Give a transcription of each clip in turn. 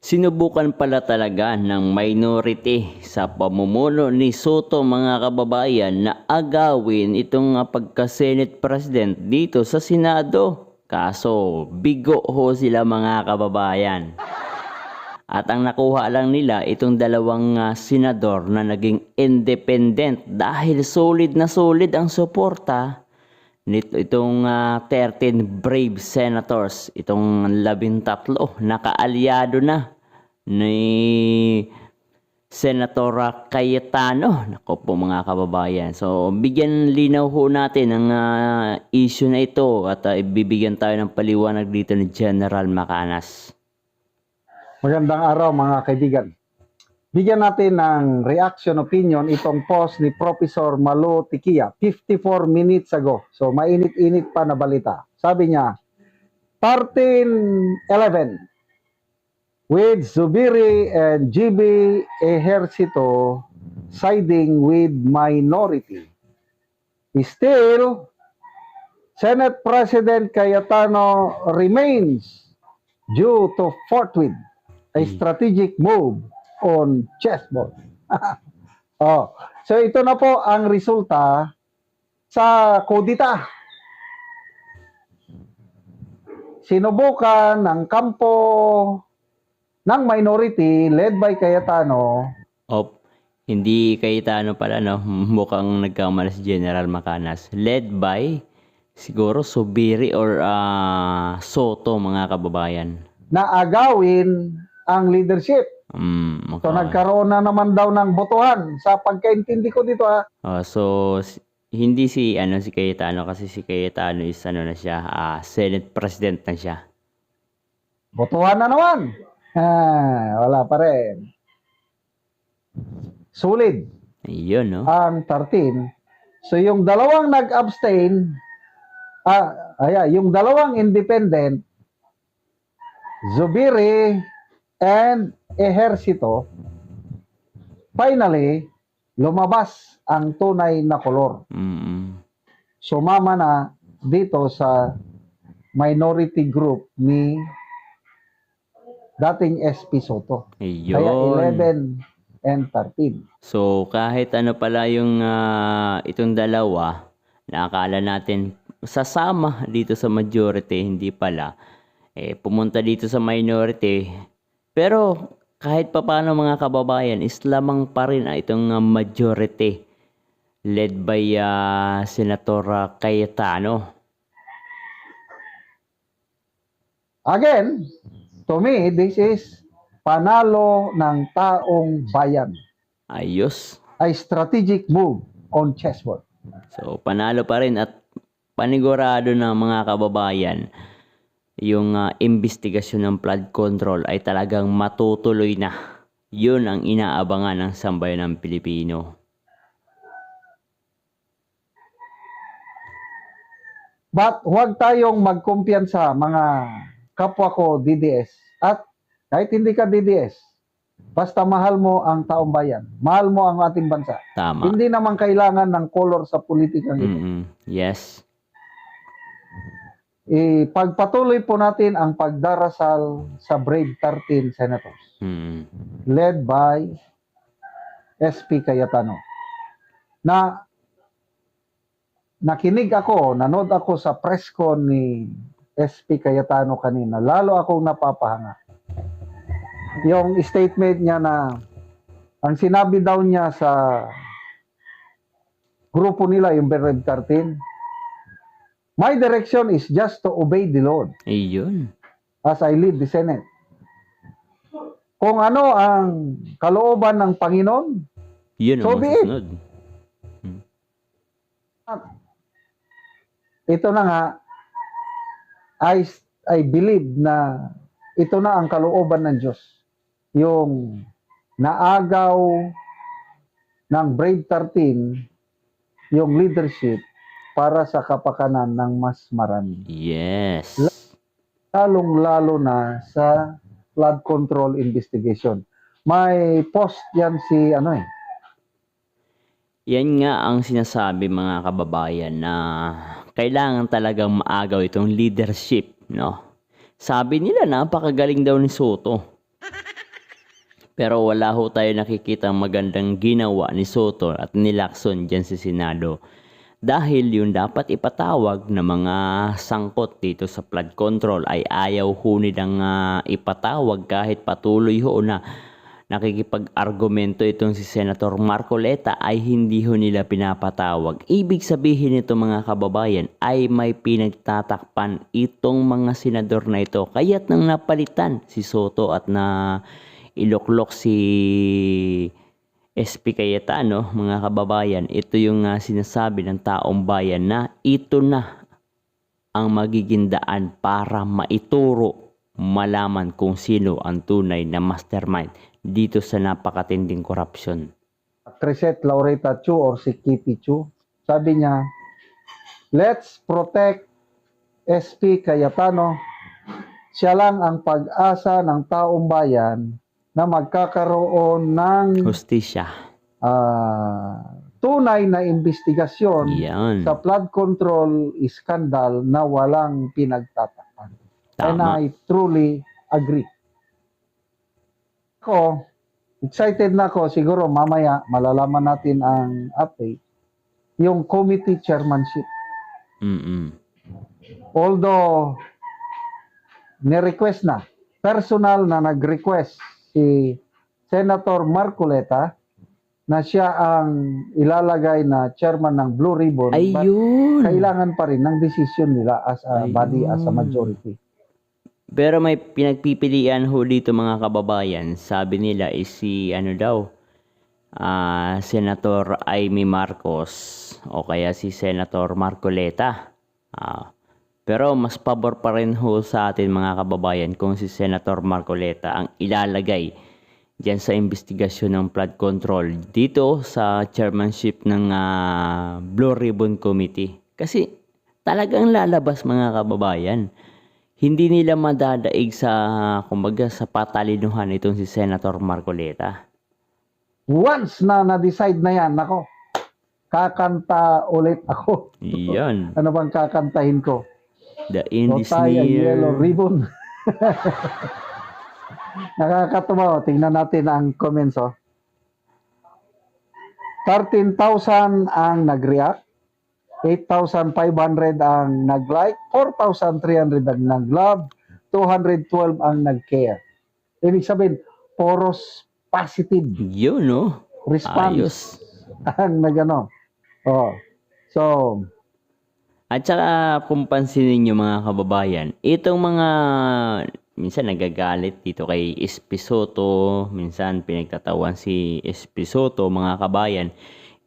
Sinubukan pala talaga ng minority sa pamumuno ni Soto mga kababayan na agawin itong pagka-Senate President dito sa Senado. Kaso bigo ho sila mga kababayan. At ang nakuha lang nila itong dalawang senador na naging independent dahil solid na solid ang suporta nito itong 13 brave senators, itong 13 nakaalyado na ni Senator Cayetano. Nako po mga kababayan. So bigyan linaw ho natin ang issue na ito at ibibigyan tayo ng paliwanag dito ni General Macanas. Magandang araw mga kaibigan. Bigyan natin ng reaction opinion itong post ni Professor Malu Tikia 54 minutes ago. So mainit-init pa na balita. Sabi niya, 13-11 with Zubiri and GB Ejercito siding with minority. Still, Senate President Cayetano remains due to forthwith a strategic move on chessboard. So ito na po ang resulta sa kudita. Sinubukan ng kampo ng minority led by Cayetano. Hindi Cayetano pala, no? Mukhang nagkamali si General Macanas. Led by siguro Zubiri or Soto mga kababayan. Na agawin ang leadership. Okay. So nagkaroon na naman daw ng botohan sa pagkaintindi ko dito ha. So hindi si Cayetano kasi si Cayetano is na siya, Senate President na siya. Botohan na naman. Wala pa rin. Solid. Ayun, no? Ang 13. So yung dalawang nag-abstain, yung dalawang independent, Zubiri and Ejercito, finally, lumabas ang tunay na kolor. Sumama na dito sa minority group ni dating SP Soto. Ayun. Kaya 11 and 13. So kahit ano pala yung itong dalawa, naakala natin sasama dito sa majority, hindi pala. Pumunta dito sa minority. Pero kahit papaano mga kababayan, is lamang pa rin itong majority led by Senator Cayetano. Again, to me, this is panalo ng taong bayan. Ayos. A strategic move on chessboard. So panalo pa rin at panigurado ng mga kababayan, yung investigasyon ng flood control ay talagang matutuloy na. Yun ang inaabangan ng sambayan ng Pilipino. But huwag tayong magkumpiyansa mga kapwa ko DDS. At kahit hindi ka DDS, basta mahal mo ang taong bayan, mahal mo ang ating bansa. Tama. Hindi naman kailangan ng kolor sa politika ito. Yes. Pagpatuloy po natin ang pagdarasal sa brave 13 senators led by SP Cayetano. Na nakinig ako, nanood ako sa press con ni SP Cayetano kanina. Lalo akong napapahanga. Yung statement niya na ang sinabi daw niya sa grupo nila, yung brave 13, my direction is just to obey the Lord. Ayun. As I lead the Senate. Kung ano ang kalooban ng Panginoon, yun ang masusunod. Ito na nga, I believe na ito na ang kalooban ng Diyos. Yung naagaw ng Brave 13, yung leadership para sa kapakanan ng mas marami. Yes. Lalong-lalo na sa flood control investigation. May post yan si Yan nga ang sinasabi mga kababayan na kailangan talagang maagaw itong leadership, no? Sabi nila napakagaling daw ni Soto. Pero wala ho tayo nakikita magandang ginawa ni Soto at ni Lacson dyan sa Senado. Dahil yung dapat ipatawag na mga sangkot dito sa flood control ay ayaw ho nilang ipatawag kahit patuloy ho na nakikipag-argumento itong si Senator Marcoleta ay hindi ho nila pinapatawag. Ibig sabihin nito mga kababayan ay may pinagtatakpan itong mga senador na ito. Kaya't nang napalitan si Soto at na iloklok si SP Cayetano, mga kababayan, ito yung sinasabi ng taong bayan na ito na ang magiging daan para maituro, malaman kung sino ang tunay na mastermind dito sa napakatinding korupsyon. Crisette Laureta Chu or si Kitty Chu, sabi niya, let's protect SP Cayetano. Siya lang ang pag-asa ng taong bayan na magkakaroon ng Hustisya. tunay na investigasyon Yan. sa flood control scandal na walang pinagtatakpan. And Tama. I truly agree. Ako, excited na ako, siguro mamaya malalaman natin ang update, yung committee chairmanship. Although, ni-request na, personal na nag-request si Senator Marcoleta na siya ang ilalagay na chairman ng Blue Ribbon, but Ayun. kailangan pa rin ng desisyon nila as a body, as a Ayun. majority. Pero may pinagpipilian ho dito mga kababayan. Sabi nila is si Senator Amy Marcos o kaya si Senator Marcoleta. Pero mas pabor pa rin ho sa atin mga kababayan kung si Senator Marcoleta ang ilalagay dyan sa investigasyon ng flood control dito sa chairmanship ng Blue Ribbon Committee. Kasi talagang lalabas mga kababayan. Hindi nila madadaig sa, kumbaga, sa patalinuhan itong si Senator Marcoleta. Once na na-decide na yan, nako, kakanta ulit ako. Yan. Ano bang kakantahin ko? The No end is tie and yellow near. ribbon. Nakakatuwa. Tingnan natin ang comments. 13,000 ang nag-react. 8,500 ang nag-like. 4,300 ang nag-love. 212 ang nag-care. Ibig sabihin, poros positive Yun, no? response Ayos. ang nagano. Oh. So, At saka kung pansinin nyo mga kababayan, itong mga minsan nagagalit dito kay Espisoto, minsan pinagtatawan si Espisoto mga kabayan.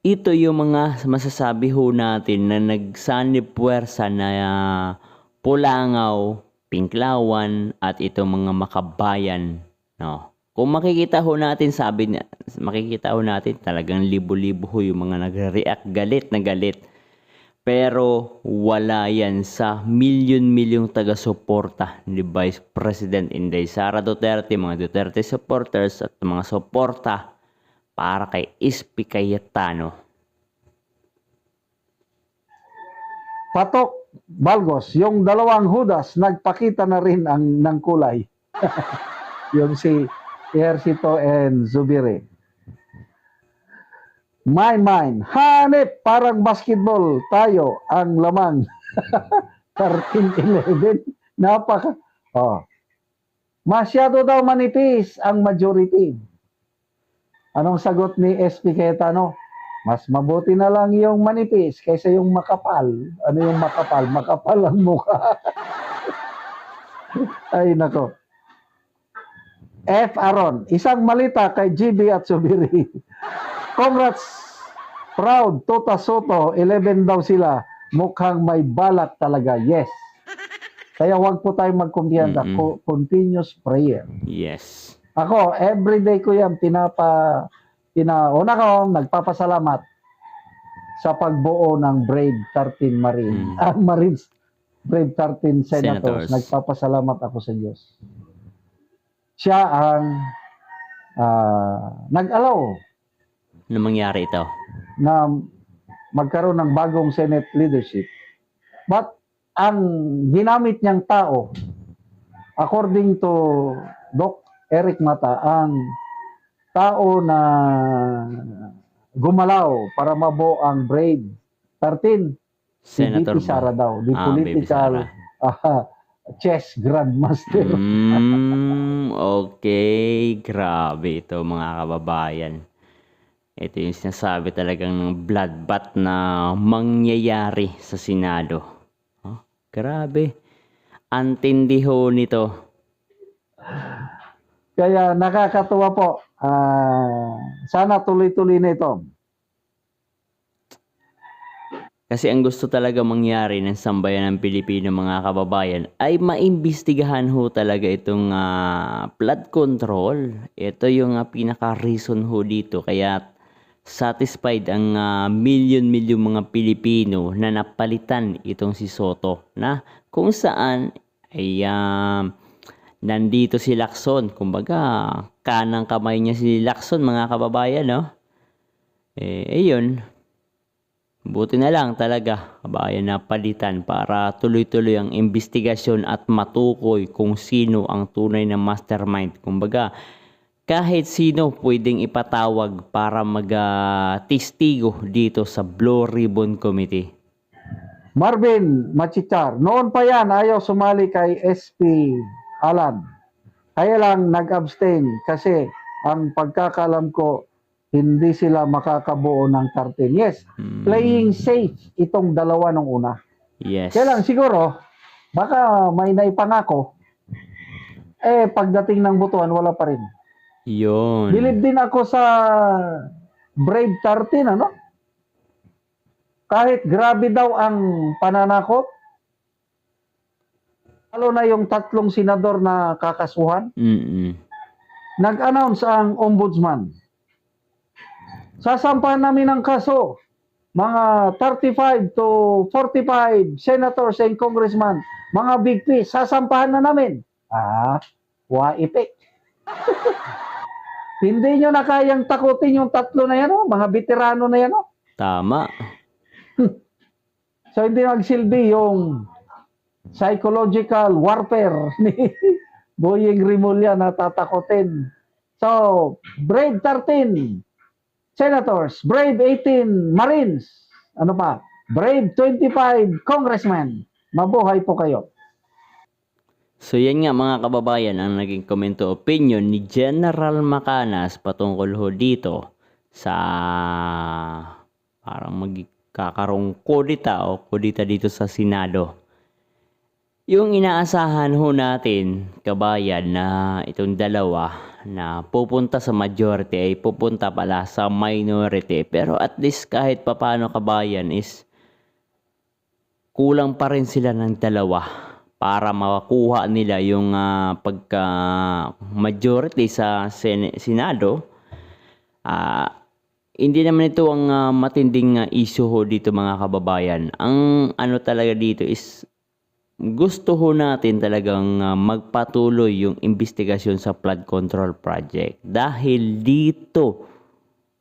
Ito yung mga masasabi ho natin na nagsanib puwersa na Pulangaw, Pinklawan at itong mga makabayan, no. Kung makikita ho natin, makikita ho natin talagang libo-libo ho yung mga nagre-react, galit na galit. Pero wala yan sa milyon-milyong taga-suporta ni Vice President Inday Sara Duterte, mga Duterte supporters at mga suporta para kay SP Cayetano. Patok Balgos, yung dalawang Judas, nagpakita na rin ng kulay. Yung si Ejercito and Zubiri. My mind, hanip, parang basketball, tayo ang lamang. 13-11, napaka, masyado daw manipis ang majority. Anong sagot ni SP Cayetano? Mas mabuti na lang yung manipis kaysa yung makapal. Ano yung makapal? Makapal ang mukha. Ay, nako. F. Aaron, isang malita kay GB at Subiri. Congrats, proud, Tota Soto, 11 daw sila. Mukhang may balat talaga. Yes. Kaya wag po tayong magkumpiyansa. Continuous prayer. Yes. Ako, everyday ko yan, una ko, nagpapasalamat sa pagbuo ng Brave 13 Marine. Marines, Brave 13 Senators. Nagpapasalamat ako sa Diyos. Siya ang nag-allow Ano mangyari ito? na magkaroon ng bagong Senate leadership. But ang ginamit niyang tao, according to Doc Eric Mata, ang tao na gumalaw para mabuo ang Brave 13. Si Senator BP Sara ba? daw, the Baby political Sara. chess grandmaster. Okay. Grabe ito mga kababayan. Ito yung sinasabi talagang ng bloodbath na mangyayari sa Senado. Oh, grabe. Antindi ho nito. Kaya nakakatuwa po. Sana tuloy-tuloy na ito. Kasi ang gusto talaga mangyari ng sambayan ng Pilipino mga kababayan ay maimbestigahan ho talaga itong flood control. Ito yung pinaka-reason ho dito. Kaya satisfied ang milyon-milyon mga Pilipino na napalitan itong si Soto. Na kung saan ay nandito si Lacson. Kumbaga, kanang kamay niya si Lacson mga kababayan, no? Ayun. Buti na lang talaga, kabayan, na palitan para tuloy-tuloy ang investigasyon at matukoy kung sino ang tunay na mastermind. Kumbaga, kahit sino pwedeng ipatawag para mag-testigo dito sa Blue Ribbon Committee. Marvin Machichar, noon pa yan, ayaw sumali kay SP Alan. Kaya lang nag-abstain kasi ang pagkakalam ko, hindi sila makakabuo ng 13. Yes, playing safe itong dalawa nung una. Yes. Kaya lang siguro, baka may naipangako, pagdating ng butuan, wala pa rin. Yun. Bilib din ako sa Brave 13, ano? Kahit grabe daw ang pananakot, lalo na yung 3 senador na kakasuhan, nag-announce ang ombudsman. Sasampahan namin ng kaso, mga 35 to 45 senators and congressmen, mga big fish, sasampahan na namin. Waipik. Hindi nyo na kayang takutin yung 3 na yan, mga veterano na yan. Tama. So hindi nagsilbi yung psychological warfare ni Boyeng Rimulya na tatakotin. So, Brave 13 senators, Brave 18 Marines, ano pa, Brave 25 congressmen. Mabuhay po kayo. So yan nga mga kababayan ang naging komento opinion ni General Macanas patungkol ho dito sa parang magkakaroong kudita dito sa Senado. Yung inaasahan ho natin, kabayan, na itong dalawa na pupunta sa majority ay pupunta pala sa minority. Pero at least kahit papano, kabayan, is kulang pa rin sila ng dalawa para makuha nila yung pagka-majority sa Senado. Hindi naman ito ang matinding issue ho dito mga kababayan. Ang ano talaga dito is gusto ho natin talagang magpatuloy yung investigasyon sa flood control project. Dahil dito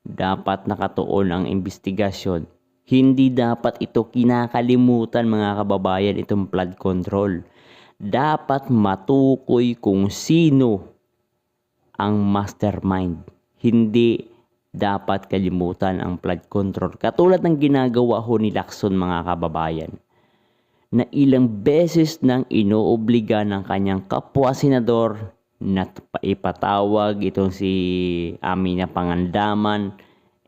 dapat nakatuon ang investigasyon. Hindi dapat ito kinakalimutan mga kababayan, itong flood control. Dapat matukoy kung sino ang mastermind. Hindi dapat kalimutan ang flood control. Katulad ng ginagawa ho ni Lacson mga kababayan, na ilang beses nang inoobliga ng kanyang kapwa senador na ipatawag itong si Amina Pangandaman,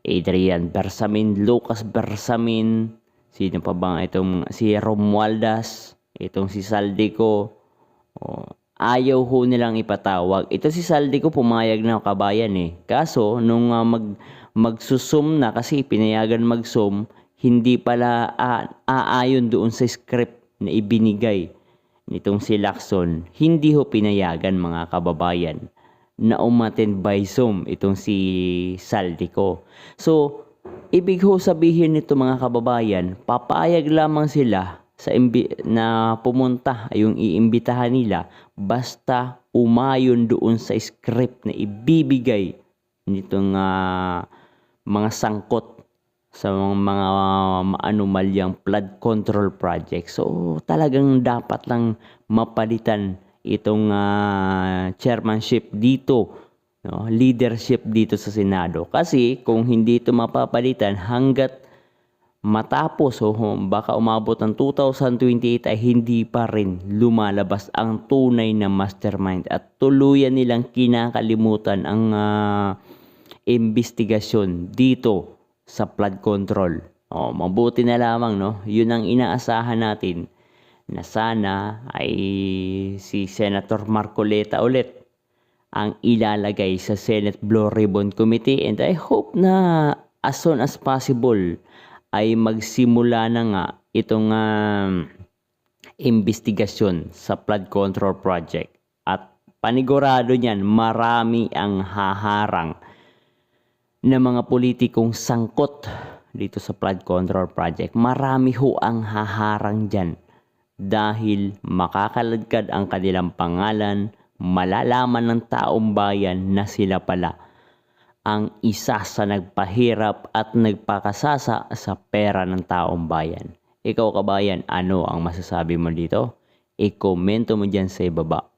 Adrian Bersamin, Lucas Bersamin, sino pa bang itong si Romualdez, itong si Saldico. Ayaw ho nilang ipatawag. Ito si Saldico pumayag na, kabayan Kaso nung magsusum na, kasi pinayagan magsum, hindi pala aayon doon sa script na ibinigay nitong si Lacson. Hindi ho pinayagan mga kababayan na umattend by Zoom itong si Saldico. So, ibig ho sabihin nito mga kababayan, papayag lamang sila sa na pumunta, yung iimbitahan nila, basta umayon doon sa script na ibibigay nitong mga sangkot sa mga maanumalyang flood control project. So talagang dapat lang mapalitan itong chairmanship dito no, leadership dito sa Senado. Kasi kung hindi ito mapapalitan hanggat matapos o baka umabot ng 2028 ay hindi pa rin lumalabas ang tunay na mastermind at tuluyan nilang kinakalimutan ang investigasyon dito sa flood control. Mabuti na lamang, no? Yun ang inaasahan natin na sana ay si Senator Marcoleta ulit ang ilalagay sa Senate Blue Ribbon Committee, and I hope na as soon as possible ay magsimula na nga itong investigasyon sa flood control project. At panigurado niyan, marami ang haharang na mga politikong sangkot dito sa flood control project. Marami ho ang haharang dyan dahil makakaladkad ang kanilang pangalan, malalaman ng taong bayan na sila pala ang isa sa nagpahirap at nagpakasasa sa pera ng taong bayan. Ikaw kabayan, ano ang masasabi mo dito? I-komento mo dyan sa ibaba.